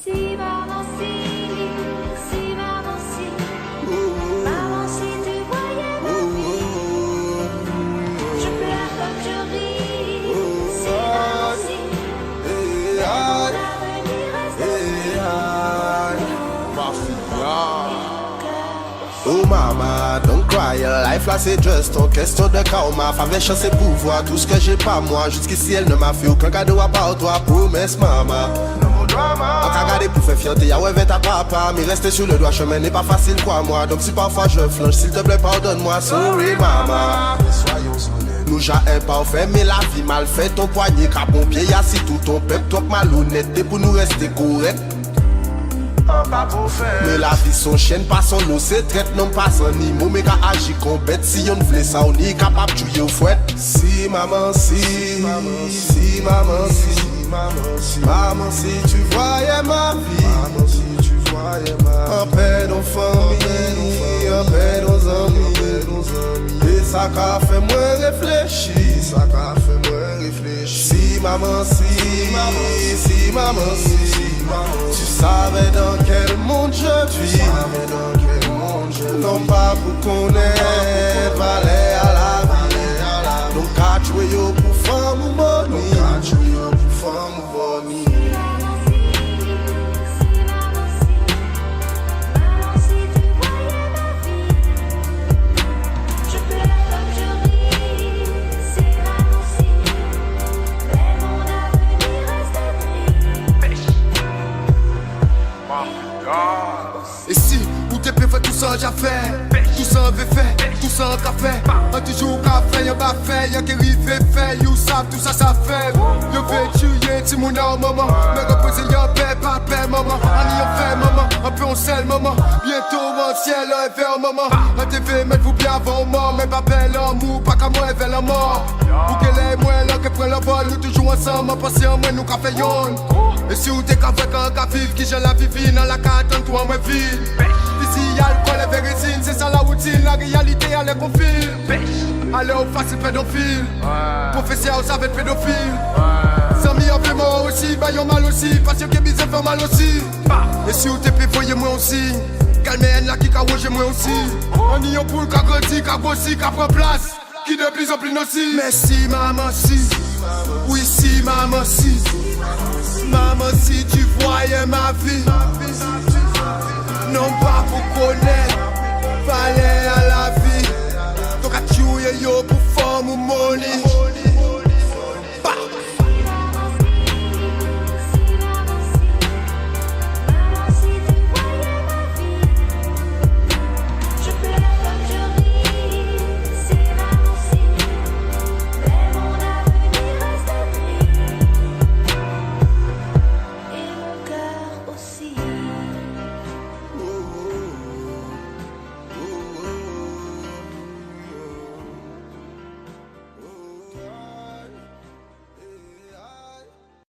Si maman si maman si tu voyais ma vie, je pleure comme je ris. Si maman si, mais mon avenir reste Oh mama, don't cry, life là c'est juste une question de karma. Fais chance et pouvoir, tout ce que j'ai pas moi. Jusqu'ici elle ne m'a fait aucun cadeau à part toi, promesse mama. On t'a gardé pour faire fierté, y'a ouais ta papa. Mais rester sur le doigt chemin n'est pas facile quoi moi. Donc si parfois je flanche, s'il te plaît pardonne-moi. Sorry mama. Nous j'ai imparfait mais la vie mal fait. Ton poignet qu'à pompier, y'a si tout ton peuple. Toi malhonnête, t'es pour nous rester correct. Mais la vie son chaîne, pas son nom, c'est traite, non pas son niveau. Mais qu'à agir qu'on bête, si on voulait ça, on est capable de jouer au fouet. Si maman, si maman, si maman, si tu voyais ma vie, maman, si tu voyais ma vie, en paix nos familles, en paix nos amis, et ça qu'a fait moi réfléchir, ça qu'a fait moi réfléchir. Si maman, si maman, tu savais dans quel monde je vis, non pas pour connaître, valait à la vie. Donc quand tu es yo pour femme ou money, Et si, ou t'es fait tout ça j'ai fait, tout ça avait fait, tout ça qu'a fait. Un toujours qu'a fait, y'a pas fait, y'a qui rive fait, you savent tout ça ça fait. Yo fait tuer, ti mon âme maman, mais reposer y'a paix, pas paix maman. On y a fait maman, un peu on sel maman. Bientôt mon ciel est vers maman. Un TV mettre vous bien avant mort, mais pas belle l'amour, pas qu'à moi vers la mort. Pour qu'elle est moins là, qu'elle prenne le vol, nous toujours ensemble, passer en moi nous qu'a fait yon. Et si ou t'es qu'à faire qu'à vivre, qui j'ai la vie dans la carte, toi moi ville. Ici y'a l'alcool et vérésine, c'est ça la routine, la réalité elle est confine. Allez au facile pédophile, professeur ça va être pédophile. Sans mis en fait moi aussi, bah y'en mal aussi, parce que bise fait mal aussi. Et si ou t'es fait voyez-moi aussi, calmez là qui qu'a rogé moi aussi. On y a pour le qu'a grandi, qu'a grossi, qu'a prend place, qui de plus en plus nocif. Mais si maman si, oui si maman si, maman si tu voyais ma vie,